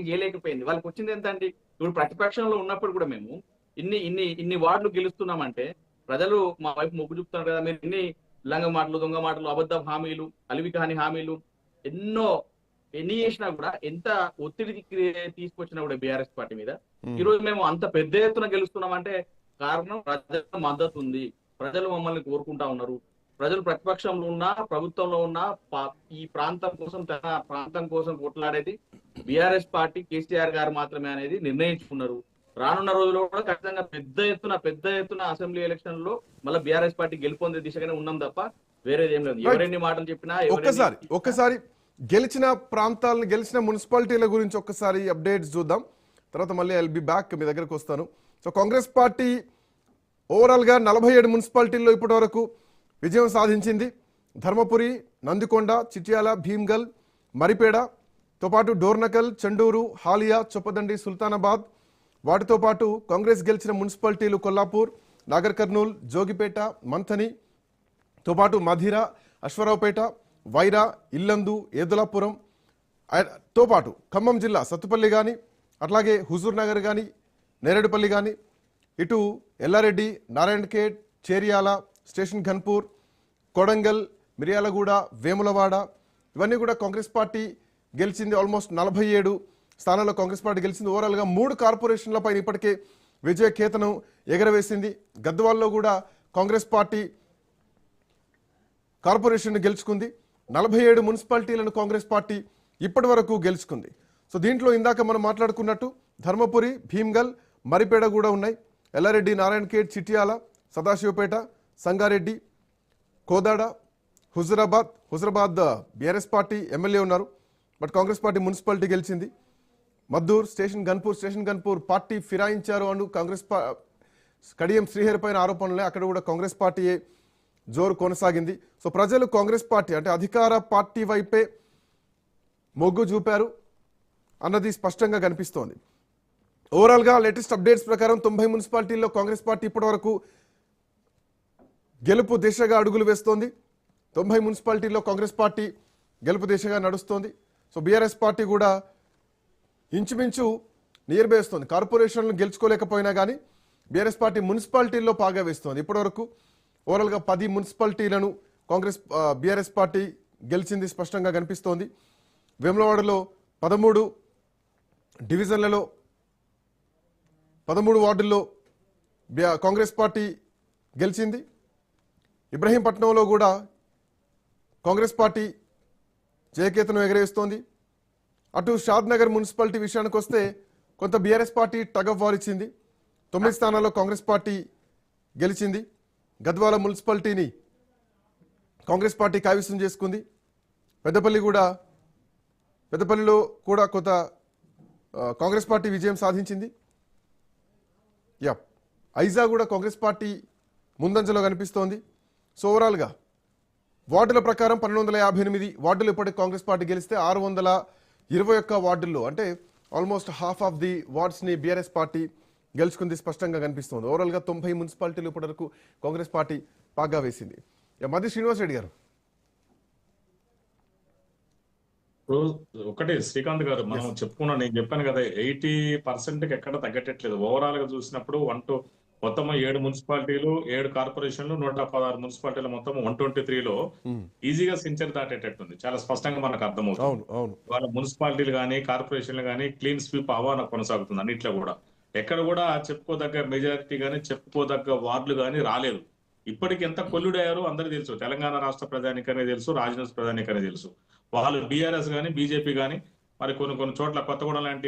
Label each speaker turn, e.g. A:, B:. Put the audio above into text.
A: చేయలేకపోయింది. వాళ్ళకి వచ్చింది ఎంత అండి? ఇప్పుడు ప్రతిపక్షంలో ఉన్నప్పుడు కూడా మేము ఇన్ని వార్డులు గెలుస్తున్నామంటే ప్రజలు మా వైపు మొగ్గు చూపుతున్నారు కదా! మీరు ఇన్ని లంగ మాటలు, దొంగ మాటలు, అబద్ధపు హామీలు, అలివి కాని హామీలు ఎన్నో ఎన్ని చేసినా కూడా ఎంత ఒత్తిడి తీసుకొచ్చినా కూడా బీఆర్ఎస్ పార్టీ మీద ఈరోజు మేము అంత పెద్ద ఎత్తున గెలుస్తున్నామంటే కారణం ప్రజల మద్దతు ఉంది. ప్రజలు మమ్మల్ని కోరుకుంటా ఉన్నారు. ప్రజలు ప్రతిపక్షంలో ఉన్నా, ప్రభుత్వంలో ఉన్నా ఈ ప్రాంతం కోసం తన ప్రాంతం కోసం కొట్లాడేది బీఆర్ఎస్ పార్టీ, కేసీఆర్ గారు మాత్రమే అనేది నిర్ణయించుకున్నారు. రానున్న రోజుల్లో కూడా ఖచ్చితంగా పెద్ద ఎత్తున అసెంబ్లీ ఎలక్షన్ లో మళ్ళీ బీఆర్ఎస్ పార్టీ గెలుపొందే దిశగానే ఉన్నాం తప్ప వేరేది ఏం లేదు. ఎవరెన్ని మాటలు చెప్పినా
B: ఒక్కసారి గెలిచిన ప్రాంతాలను, గెలిచిన మున్సిపాలిటీల గురించి ఒక్కసారి అప్డేట్స్ చూద్దాం. తర్వాత మళ్ళీ ఐల్ బి బ్యాక్ మీ దగ్గరకు వస్తాను. సో కాంగ్రెస్ పార్టీ ఓవరాల్గా 47 మున్సిపాలిటీల్లో ఇప్పటి వరకు విజయం సాధించింది. ధర్మపురి, నందికొండ, చిట్యాల, భీమ్గల్, మరిపేడతో పాటు డోర్నకల్, చండూరు, హాలియా, చొప్పదండి, సుల్తానాబాద్. వాటితో పాటు కాంగ్రెస్ గెలిచిన మున్సిపాలిటీలు కొల్లాపూర్, నాగర్ కర్నూల్, జోగిపేట, మంథనితో పాటు మధిర, అశ్వరావుపేట, వైరా, ఇల్లందు, ఏదులాపురం తో పాటు ఖమ్మం జిల్లా సత్తుపల్లి కానీ, అట్లాగే హుజూర్ నగర్ కానీ, నేరేడుపల్లి కానీ, ఇటు ఎల్లారెడ్డి, నారాయణఖేడ్, చేరియాల, స్టేషన్ ఘన్పూర్, కొడంగల్, మిర్యాలగూడ, వేములవాడ ఇవన్నీ కూడా కాంగ్రెస్ పార్టీ గెలిచింది. ఆల్మోస్ట్ 47 స్థానాల్లో కాంగ్రెస్ పార్టీ గెలిచింది. ఓవరాల్గా 3 కార్పొరేషన్లపై ఇప్పటికే విజయ కేతనం ఎగరవేసింది. గద్వాల్లో కూడా కాంగ్రెస్ పార్టీ కార్పొరేషన్ గెలుచుకుంది. 47 మున్సిపాలిటీలను కాంగ్రెస్ పార్టీ ఇప్పటి వరకు గెలుచుకుంది. సో దీంట్లో ఇందాక మనం మాట్లాడుకున్నట్టు ధర్మపురి, భీమ్గల్, మరిపేడ కూడా ఉన్నాయి. Yellareddy, Narayankhed, Chityal, Sadashivpet, Sangareddy, Kodad, Huzurabad BRS party MLA ఉన్నారు. బట్ కాంగ్రెస్ పార్టీ మున్సిపాలిటీ గెలిచింది. మద్దూర్, స్టేషన్ గన్పూర్ పార్టీ ఫిరాయించారు అను కాంగ్రెస్ కడియం శ్రీహరి పైన ఆరోపణలే. అక్కడ కూడా కాంగ్రెస్ పార్టీయే జోరు కొనసాగింది. సో ప్రజలు కాంగ్రెస్ పార్టీ అంటే అధికార పార్టీ వైపే మొగ్గు చూపారు అన్నది స్పష్టంగా కనిపిస్తోంది. ఓవరాల్గా లేటెస్ట్ అప్డేట్స్ ప్రకారం 90 మున్సిపాలిటీల్లో కాంగ్రెస్ పార్టీ ఇప్పటి వరకు గెలుపు దిశగా అడుగులు వేస్తోంది. 90 మున్సిపాలిటీల్లో కాంగ్రెస్ పార్టీ గెలుపు దిశగా నడుస్తోంది. సో బీఆర్ఎస్ పార్టీ కూడా ఇంచుమించు నియర్ బై వస్తుంది. కార్పొరేషన్లు గెలుచుకోలేకపోయినా కానీ బీఆర్ఎస్ పార్టీ మున్సిపాలిటీల్లో పాగా వేస్తోంది. ఇప్పటివరకు ఓవరాల్గా 10 మున్సిపాలిటీలను బీఆర్ఎస్ పార్టీ గెలిచింది స్పష్టంగా కనిపిస్తోంది. వేములవాడలో 13 డివిజన్లలో 13 వార్డుల్లో కాంగ్రెస్ పార్టీ గెలిచింది. ఇబ్రహీంపట్నంలో కూడా కాంగ్రెస్ పార్టీ జయకేతనం ఎగరేస్తోంది. అటు షాద్నగర్ మున్సిపాలిటీ విషయానికి వస్తే కొంత BRS party tug of war ఇచ్చింది. 9 స్థానాల్లో కాంగ్రెస్ పార్టీ గెలిచింది. గద్వాల మున్సిపాలిటీని కాంగ్రెస్ పార్టీ కైవసం చేసుకుంది. పెద్దపల్లిలో కూడా కొంత కాంగ్రెస్ పార్టీ విజయం సాధించింది. ఐజా కూడా కాంగ్రెస్ పార్టీ ముందంజలో కనిపిస్తోంది. సో ఓవరాల్గా వార్డుల ప్రకారం 1258 వార్డులు ఇప్పటికి కాంగ్రెస్ పార్టీ గెలిస్తే 621 వార్డుల్లో అంటే ఆల్మోస్ట్ హాఫ్ ఆఫ్ ది వార్డ్స్ని బీఆర్ఎస్ పార్టీ గెలుచుకుంది స్పష్టంగా కనిపిస్తోంది. ఓవరాల్గా 90 మున్సిపాలిటీలు ఇప్పటివరకు కాంగ్రెస్ పార్టీ పాగా వేసింది. మధ్య శ్రీనివాస్ రెడ్డి గారు,
C: ఒకటి శ్రీకాంత్ గారు, మనం చెప్పుకున్నాం, నేను చెప్పాను కదా 80% ఎక్కడ తగ్గట్లేదు. ఓవరాల్ గా చూసినప్పుడు మొత్తం 7 మున్సిపాలిటీలు, 7 కార్పొరేషన్లు, 116 మున్సిపాలిటీలు, మొత్తం 123లో ఈజీగా సెంచరీ దాటేటట్టుంది. చాలా స్పష్టంగా మనకు అర్థమవుతుంది. వాళ్ళ మున్సిపాలిటీలు కానీ కార్పొరేషన్లు కానీ క్లీన్ స్వీప్ ఆహ్వానం కొనసాగుతుంది. అన్నిట్లో కూడా ఎక్కడ కూడా చెప్పుకోదగ్గ మెజారిటీ కానీ చెప్పుకోదగ్గ వార్డులు కానీ రాలేదు. ఇప్పటికి ఎంత కొల్లుడయ్యారో అందరికీ తెలుసు. తెలంగాణ రాష్ట్ర ప్రధానికనే తెలుసు, రాజధాని ప్రధానికనే తెలుసు. వాళ్ళు బీఆర్ఎస్ కానీ బీజేపీ కానీ మరి కొన్ని చోట్ల కొత్తగూడెం లాంటి